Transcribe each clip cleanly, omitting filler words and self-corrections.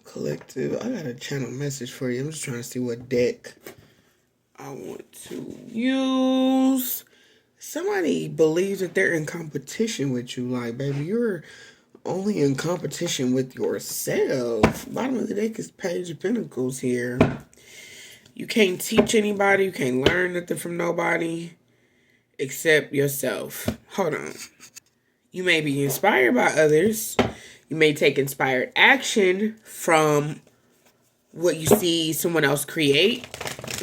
Collective, I got a channel message for you. I'm just trying to see what deck I want to use. Somebody believes that they're in competition with you. Like, baby, you're only in competition with yourself. Bottom of the deck is Page of Pentacles here. You can't teach anybody. You can't learn nothing from nobody except yourself. Hold on. You may be inspired by others. You may take inspired action from what you see someone else create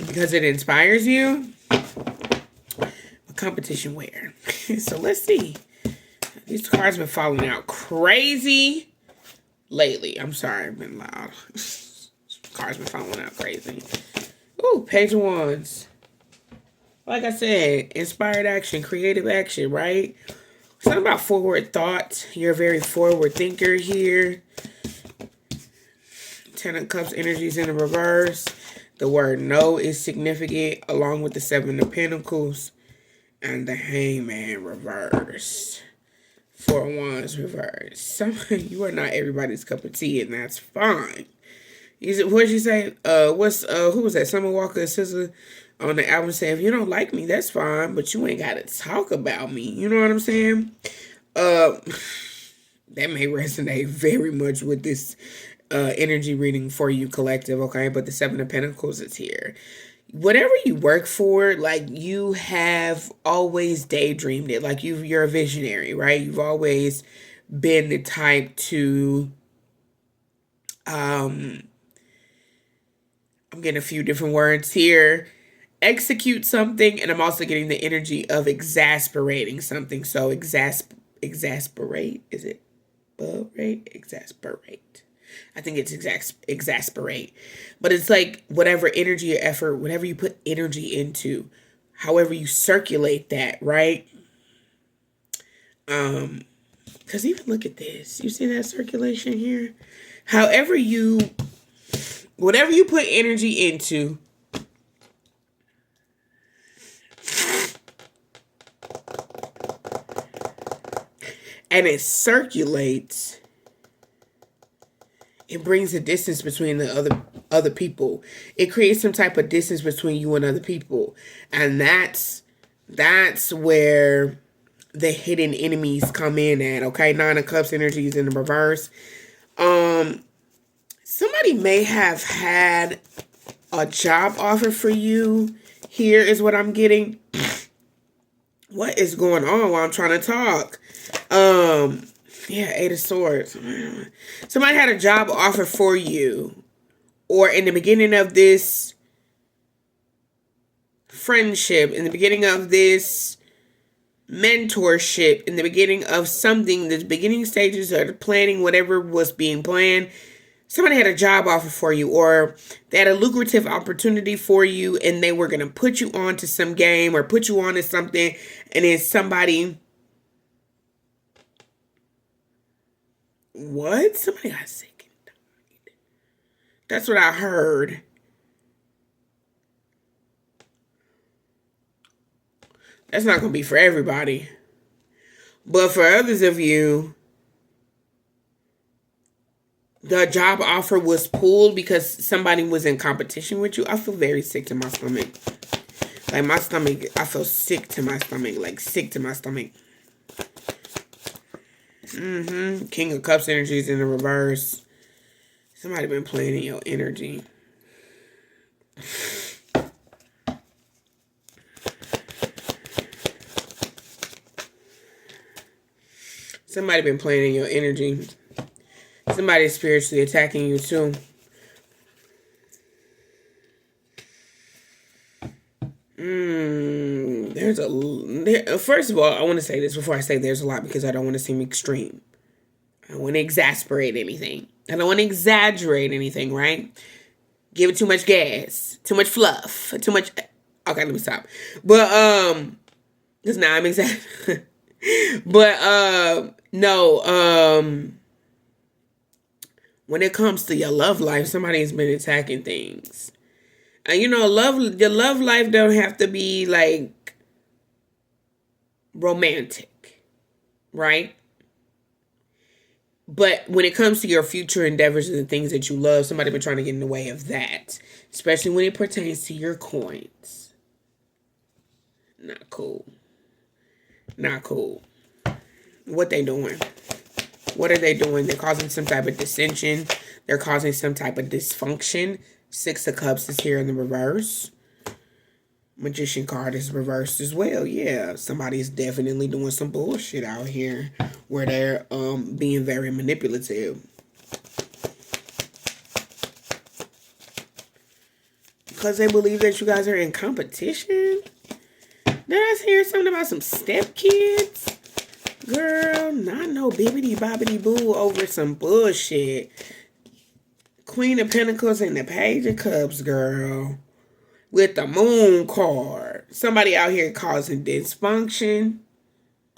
because it inspires you. But competition where? So let's see. These cards have been falling out crazy lately. I'm sorry, I've been loud. Cards been falling out crazy. Ooh, Page of Wands. Like I said, inspired action, creative action, right? Something about forward thought. You're a very forward thinker here. Ten of Cups energies in the reverse. The word no is significant, along with the Seven of Pentacles and the Hangman reverse. Four of Wands reverse. You are not everybody's cup of tea, and that's fine. What did you say? Who was that? Summer Walker Sizzle on the album saying, if you don't like me, that's fine, but you ain't gotta talk about me. You know what I'm saying? That may resonate very much with this energy reading for you, collective, okay? But the Seven of Pentacles is here. Whatever you work for, like, you have always daydreamed it. Like, you're a visionary, right? You've always been the type to I'm getting a few different words here. Execute something, and I'm also getting the energy of exasperating something. So exasperate, is it? Exasperate. I think it's exasperate. But it's like whatever energy or effort, whatever you put energy into, however you circulate that, right? Because even look at this. You see that circulation here? Whatever you put energy into, and it circulates, it brings a distance between the other people. It creates some type of distance between you and other people. And that's where the hidden enemies come in at, okay? Nine of Cups energies in the reverse. Somebody may have had a job offer for you. Here is what I'm getting. What is going on while I'm trying to talk? Yeah, Eight of Swords. Somebody had a job offer for you. Or in the beginning of this friendship, in the beginning of this mentorship, in the beginning of something, the beginning stages of the planning, whatever was being planned, somebody had a job offer for you, or they had a lucrative opportunity for you, and they were going to put you on to some game or put you on to something, and then somebody... What? Somebody got sick and died. That's what I heard. That's not going to be for everybody. But for others of you, the job offer was pulled because somebody was in competition with you. I feel very sick to my stomach. Like, my stomach, I feel sick to my stomach. Like, sick to my stomach. King of Cups energies in the reverse. Somebody been playing in your energy. Somebody been playing in your energy. Somebody's spiritually attacking you too. First of all, I want to say this before I say there's a lot, because I don't want to seem extreme. I don't want to exasperate anything. I don't want to exaggerate anything, right? Give it too much gas, too much fluff, too much... Okay, let me stop. But, because now I'm exaggerating. But, no, when it comes to your love life, somebody's been attacking things. And, you know, your love life don't have to be, like, romantic, right? But when it comes to your future endeavors and the things that you love, somebody been trying to get in the way of that. Especially when it pertains to your coins. Not cool. Not cool. What they doing? What are they doing? They're causing some type of dissension. They're causing some type of dysfunction. Six of Cups is here in the reverse. Magician card is reversed as well. Yeah, somebody's definitely doing some bullshit out here where they're being very manipulative. Because they believe that you guys are in competition? Did I hear something about some stepkids? Girl, not no bibbity bobbity boo over some bullshit. Queen of Pentacles and the Page of Cups, girl. With the Moon card. Somebody out here causing dysfunction.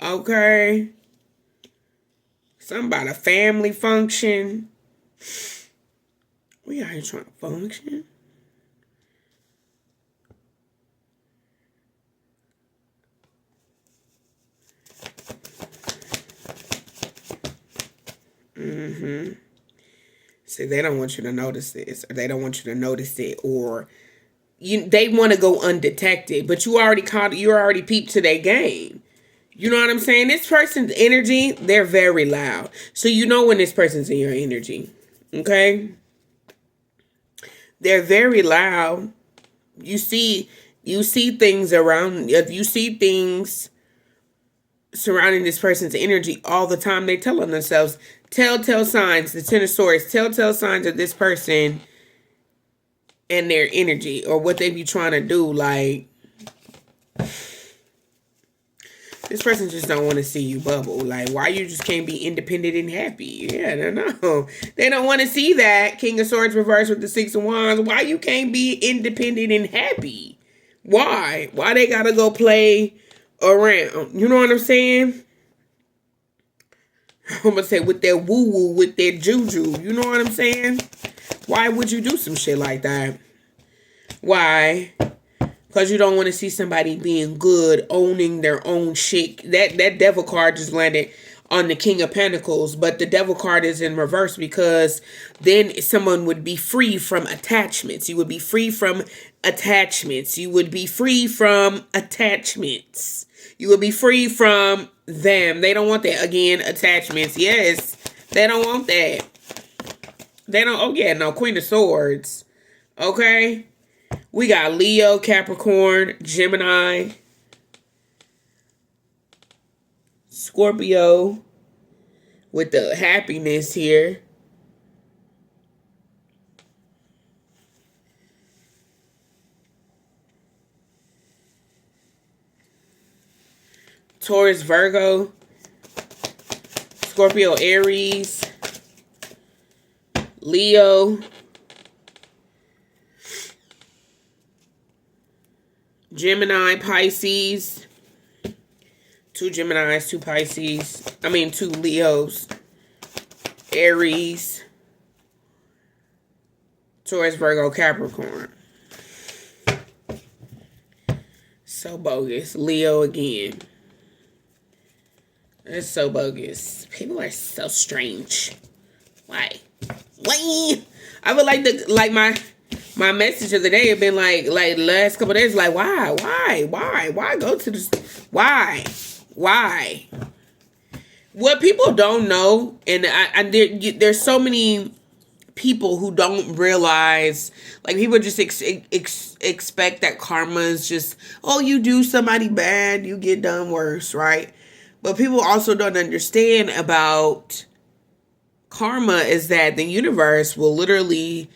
Okay. Something about a family function. We out here trying to function. See, they don't want you to notice this, or they don't want you to notice it, or they want to go undetected, but you already peeped to their game. You know what I'm saying? This person's energy, they're very loud. So you know when this person's in your energy. Okay? They're very loud. You see things around, you see things surrounding this person's energy all the time. They tell on themselves, telltale signs, the Ten of Swords, telltale signs of this person and their energy, or what they be trying to do. Like, this person just don't want to see you bubble. Like, why you just can't be independent and happy? Yeah, no. They don't want to see that. King of Swords reversed with the Six of Wands. Why you can't be independent and happy? Why? Why they gotta go play around? You know what I'm saying? I'm gonna say with their woo-woo, with their juju. You know what I'm saying? Why would you do some shit like that? Why? Because you don't want to see somebody being good, owning their own shit. That devil card just landed on the King of Pentacles, but the devil card is in reverse because then someone would be free from attachments. You would be free from attachments. You would be free from attachments. You would be free from them. They don't want that. Again, attachments. Yes, they don't want that. They don't. Oh, yeah, no. Queen of Swords. Okay. We got Leo, Capricorn, Gemini, Scorpio with the happiness here. Taurus, Virgo, Scorpio, Aries, Leo, Gemini, Pisces, two Geminis, two Pisces, two Leos, Aries, Taurus, Virgo, Capricorn. So bogus. Leo again. It's so bogus. People are so strange. Why? I would like my message of the day had been like last couple of days, like, why go to this? Why? What people don't know, and there's so many people who don't realize, like, people just expect that karma is just, oh, you do somebody bad, you get done worse, right? But people also don't understand about karma is that the universe will literally,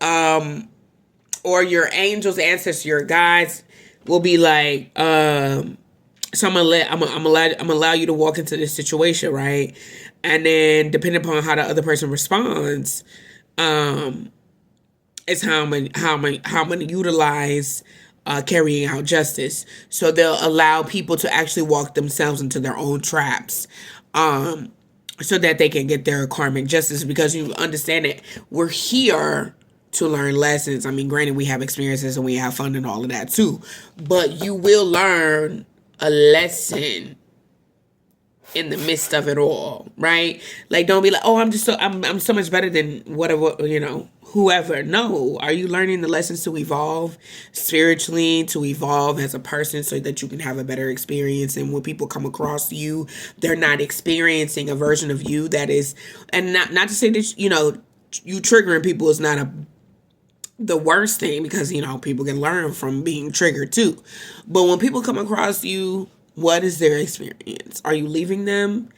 or your angels, ancestors, your guides will be like, so I'm gonna allow you to walk into this situation, right? And then depending upon how the other person responds, is how I'm gonna utilize carrying out justice. So they'll allow people to actually walk themselves into their own traps, so that they can get their karmic justice. Because you understand that we're here to learn lessons. Granted, we have experiences and we have fun and all of that too, but you will learn a lesson in the midst of it all, right? Like, don't be like, oh, I'm so much better than whatever, whoever. No, are you learning the lessons to evolve spiritually, to evolve as a person, so that you can have a better experience? And when people come across you, they're not experiencing a version of you that is, and not to say that you triggering people is not the worst thing, because people can learn from being triggered too. But when people come across you, what is their experience? Are you leaving them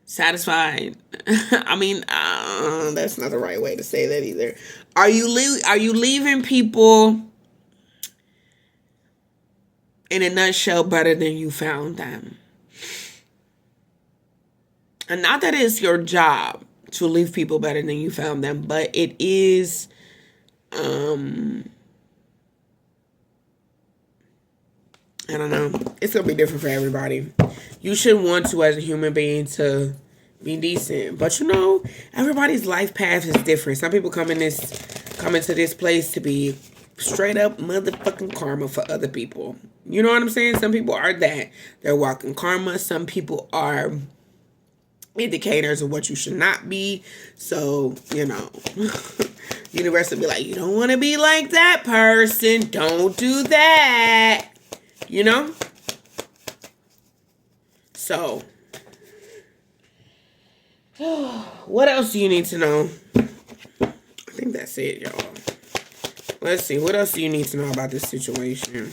satisfied? I mean, that's not the right way to say that either. Are you leaving people in a nutshell better than you found them? And not that it's your job to leave people better than you found them, but it is I don't know. It's going to be different for everybody. You should want to, as a human being, to be decent. But everybody's life path is different. Some people come into this place to be straight up motherfucking karma for other people. You know what I'm saying? Some people are that. They're walking karma. Some people are indicators of what you should not be. So, universe will be like, you don't want to be like that person. Don't do that. So, what else do you need to know? I think that's it, y'all. Let's see. What else do you need to know about this situation?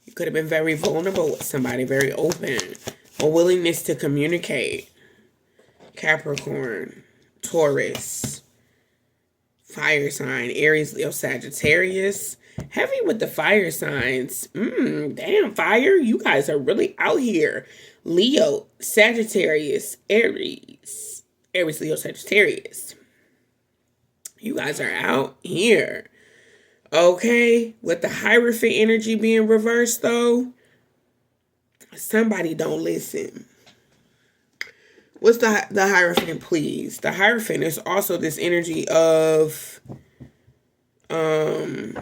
You could have been very vulnerable with somebody, very open. A willingness to communicate. Capricorn, Taurus, fire sign, Aries, Leo, Sagittarius. Heavy with the fire signs. Damn, fire. You guys are really out here. Leo, Sagittarius, Aries, Leo, Sagittarius. You guys are out here. Okay. With the Hierophant energy being reversed, though, somebody don't listen. What's the Hierophant, please? The Hierophant is also this energy of, I'm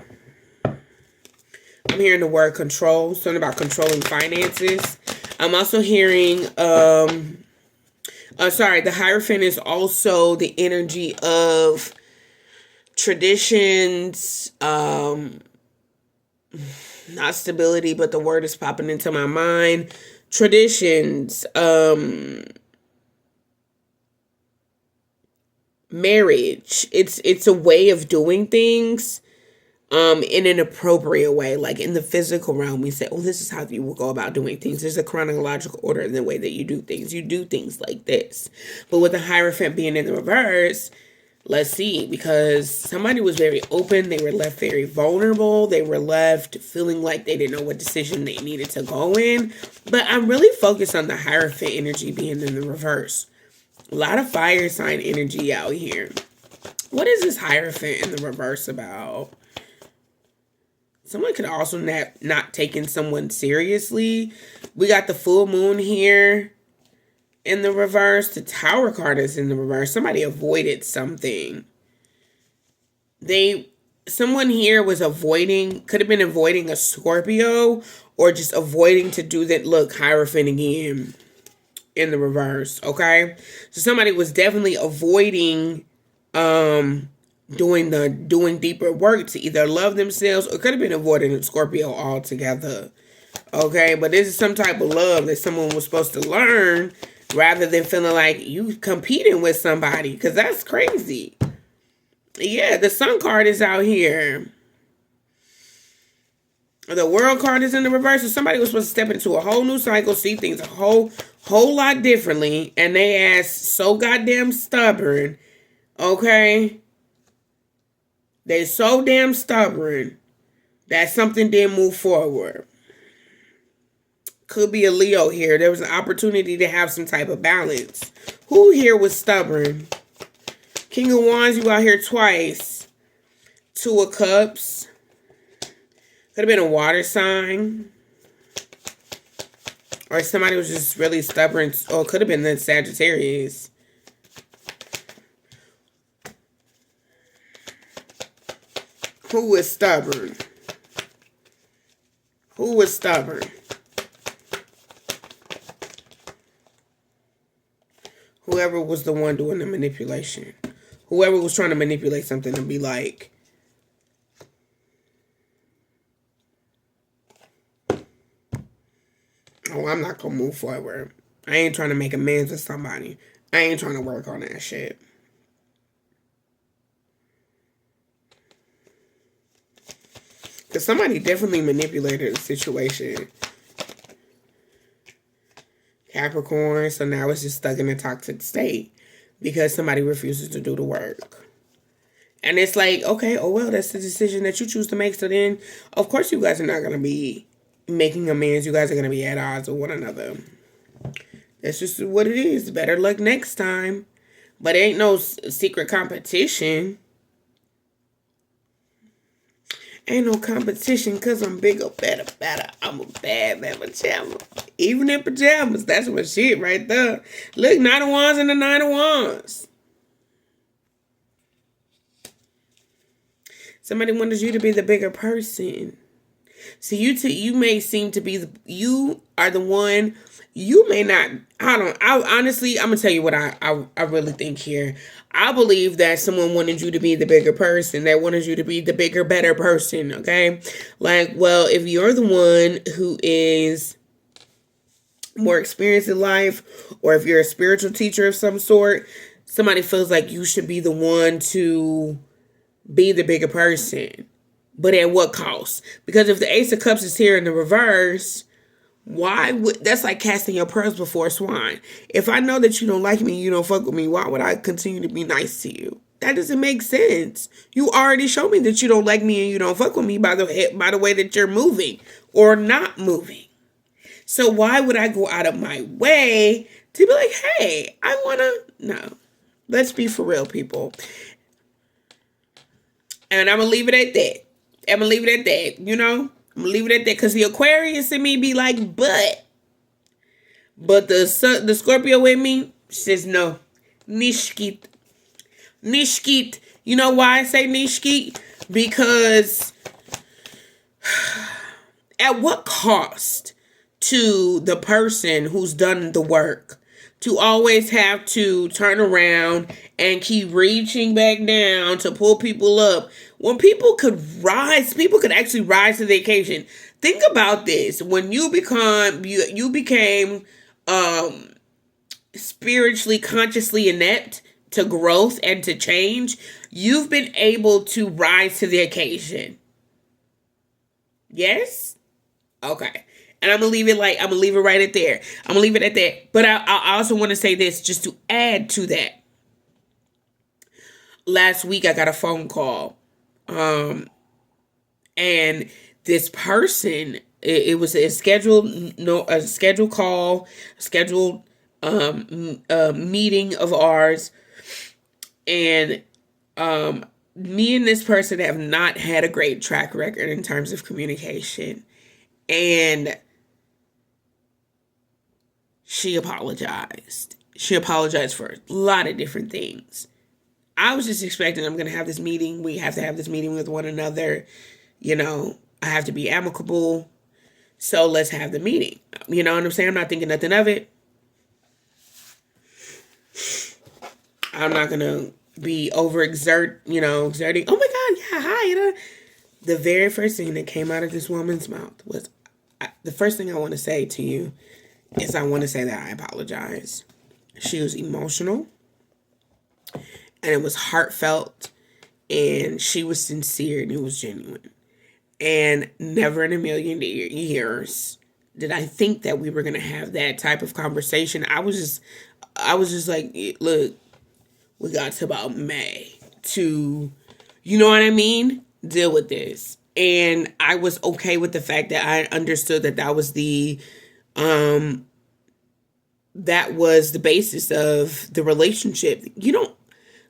hearing the word control, something about controlling finances. I'm also hearing, the Hierophant is also the energy of traditions, not stability, but the word is popping into my mind. Traditions, marriage. It's a way of doing things in an appropriate way. Like in the physical realm, we say, oh, this is how you will go about doing things. There's a chronological order in the way that you do things. You do things like this. But with the Hierophant being in the reverse, let's see, because somebody was very open. They were left very vulnerable. They were left feeling like they didn't know what decision they needed to go in. But I'm really focused on the Hierophant energy being in the reverse. A lot of fire sign energy out here. What is this Hierophant in the reverse about? Someone could also not taking someone seriously. We got the full moon here in the reverse. The Tower card is in the reverse. Somebody avoided something. Someone here was could have been avoiding a Scorpio, or just avoiding to do that. Look, Hierophant again in the reverse, okay? So somebody was definitely avoiding doing deeper work to either love themselves, or could have been avoiding a Scorpio altogether. Okay, but this is some type of love that someone was supposed to learn, rather than feeling like you competing with somebody, because that's crazy. Yeah, the Sun card is out here. The World card is in the reverse. So somebody was supposed to step into a whole new cycle, see things a whole lot differently, and they ass so goddamn stubborn. Okay? They so damn stubborn that something didn't move forward. Could be a Leo here. There was an opportunity to have some type of balance. Who here was stubborn? King of Wands, you out here twice. Two of Cups. Could have been a water sign. Or somebody was just really stubborn. Or it could have been the Sagittarius. Who was stubborn? Who was stubborn? Whoever was the one doing the manipulation. Whoever was trying to manipulate something to be like, oh, I'm not going to move forward. I ain't trying to make amends with somebody. I ain't trying to work on that shit. Because somebody definitely manipulated the situation. Capricorn, so now it's just stuck in a toxic state because somebody refuses to do the work. And it's like, okay, oh well, that's the decision that you choose to make. So then, of course, you guys are not going to be making amends. You guys are going to be at odds with one another. That's just what it is. Better luck next time. But ain't no secret competition. Ain't no competition because I'm bigger, better. I'm a bad pajama. Even in pajamas, that's what shit right there. Look, 9 of Wands and the 9 of Wands. Somebody wanted you to be the bigger person. See, you may seem to be, you are the one, you may not, honestly, I'm going to tell you what I really think here. I believe that someone wanted you to be the bigger person. That wanted you to be the bigger, better person, okay? Like, well, if you're the one who is more experienced in life, or if you're a spiritual teacher of some sort, somebody feels like you should be the one to be the bigger person. But at what cost? Because if the Ace of Cups is here in the reverse, why would, that's like casting your pearls before swine. If I know that you don't like me, you don't fuck with me, why would I continue to be nice to you? That doesn't make sense. You already showed me that you don't like me and you don't fuck with me by the way that you're moving or not moving. So why would I go out of my way to be like, hey, I wanna, no. Let's be for real, people. And I'm gonna leave it at that. I'm gonna leave it at that, you know? I'm gonna leave it at that because the Aquarius in me be like, but the Scorpio in me says no. Nishkit. You know why I say nishkit? Because at what cost to the person who's done the work to always have to turn around and keep reaching back down to pull people up when people could actually rise to the occasion. Think about this. When you became spiritually, consciously inept to growth and to change, you've been able to rise to the occasion. Yes? Okay. And I'm going to leave it right at there. I'm going to leave it at that. But I also want to say this just to add to that. Last week I got a phone call. And this person, it was a scheduled call, scheduled meeting of ours. And me and this person have not had a great track record in terms of communication. And she apologized. She apologized for a lot of different things. I was just expecting I'm going to have this meeting. We have to have this meeting with one another. You know, I have to be amicable. So let's have the meeting. You know what I'm saying? I'm not thinking nothing of it. I'm not going to be exerting. Oh my God, yeah, hi. The very first thing that came out of this woman's mouth was, the first thing I want to say to you is I want to say that I apologize. She was emotional. And it was heartfelt. And she was sincere and it was genuine. And never in a million years did I think that we were going to have that type of conversation. I was just like, look, we got to about May to, you know what I mean? Deal with this. And I was okay with the fact that I understood that was the basis of the relationship. You don't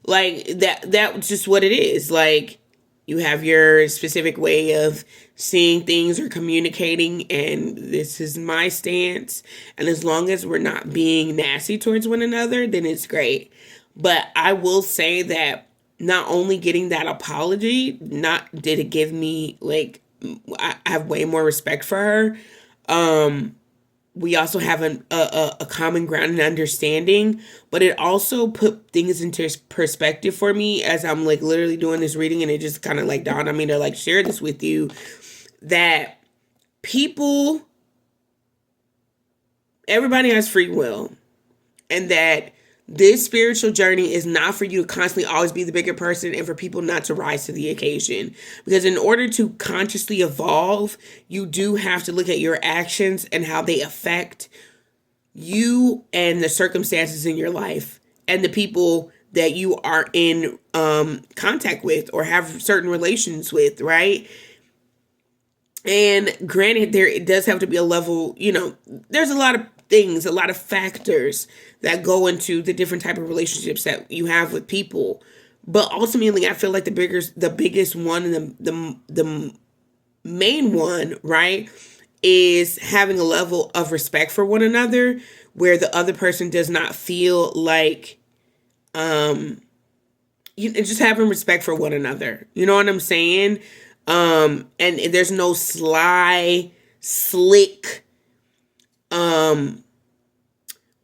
like that's just what it is. Like, you have your specific way of seeing things or communicating, and this is my stance. And as long as we're not being nasty towards one another, then it's great. But I will say that not only getting that apology, not did it give me like I have way more respect for her. We also have a common ground and understanding, but it also put things into perspective for me as I'm like literally doing this reading, and it just kind of like dawned on me to like share this with you, that everybody has free will, and that this spiritual journey is not for you to constantly always be the bigger person and for people not to rise to the occasion. Because in order to consciously evolve, you do have to look at your actions and how they affect you and the circumstances in your life and the people that you are in contact with or have certain relations with, right? And granted, it does have to be a level, there's a lot of things, a lot of factors that go into the different type of relationships that you have with people. But ultimately, I feel like the biggest one and the main one, right, is having a level of respect for one another where the other person does not feel like, just having respect for one another. You know what I'm saying? And there's no sly, slick,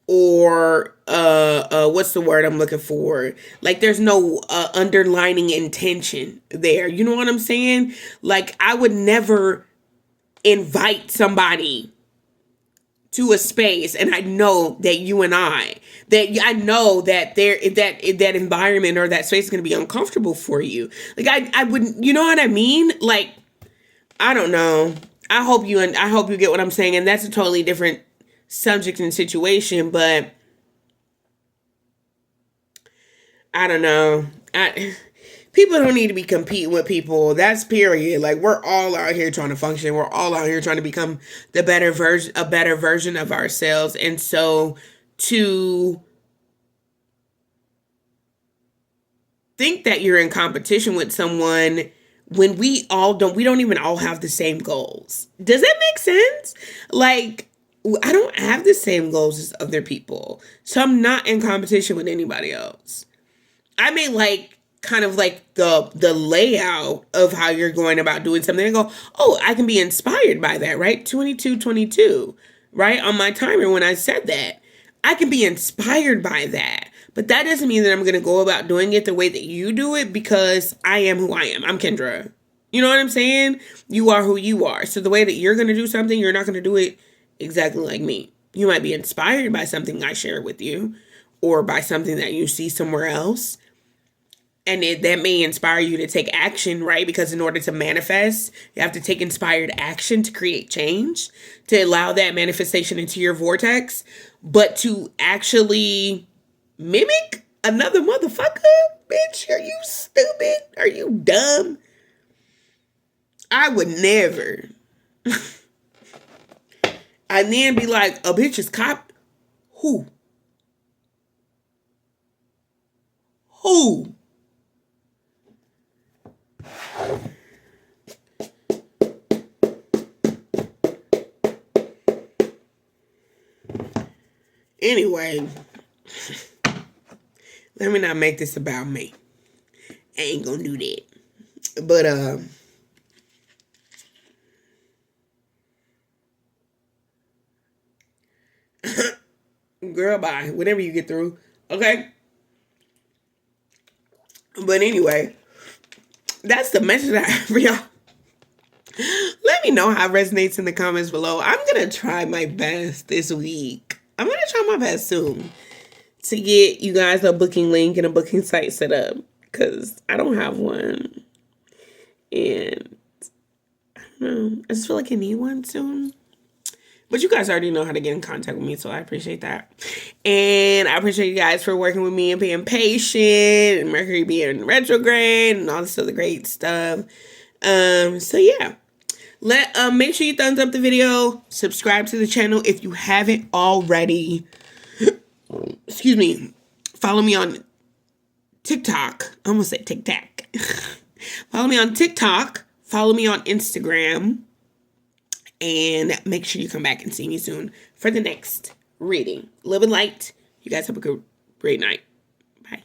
or what's the word I'm looking for? Like, there's no underlining intention there. You know what I'm saying? Like, I would never invite somebody to a space, and I know that I know that that environment or that space is going to be uncomfortable for you. Like, I wouldn't, you know what I mean? Like, I don't know. I hope you get what I'm saying. And that's a totally different subject and situation, but I don't know. People don't need to be competing with people. That's period. Like, we're all out here trying to function. We're all out here trying to become a better version of ourselves. And so to think that you're in competition with someone when we don't even all have the same goals. Does that make sense? Like, I don't have the same goals as other people. So I'm not in competition with anybody else. I mean, like, kind of like the layout of how you're going about doing something and go, oh, I can be inspired by that, right? 2222, right? On my timer when I said that. I can be inspired by that. But that doesn't mean that I'm going to go about doing it the way that you do it, because I am who I am. I'm Kendra. You know what I'm saying? You are who you are. So the way that you're going to do something, you're not going to do it exactly like me. You might be inspired by something I share with you or by something that you see somewhere else. And that may inspire you to take action, right? Because in order to manifest, you have to take inspired action to create change, to allow that manifestation into your vortex. But to actually mimic another motherfucker, bitch, are you stupid? Are you dumb? I would never. And then be like, a bitch is cop. Who? Anyway, let me not make this about me. I ain't gonna do that. But, girl, bye. Whenever you get through. Okay? But anyway, that's the message I have for y'all. Let me know how it resonates in the comments below. I'm going to try my best this week. I'm going to try my best soon to get you guys a booking link and a booking site set up, because I don't have one. And I don't know. I just feel like I need one soon. But you guys already know how to get in contact with me, so I appreciate that. And I appreciate you guys for working with me and being patient, and Mercury being retrograde, and all this other great stuff. So yeah. Make sure you thumbs up the video, subscribe to the channel if you haven't already. Excuse me. Follow me on TikTok. I almost said TikTok. Follow me on TikTok. Follow me on Instagram. And make sure you come back and see me soon for the next reading. Love and light. You guys have a great night. Bye.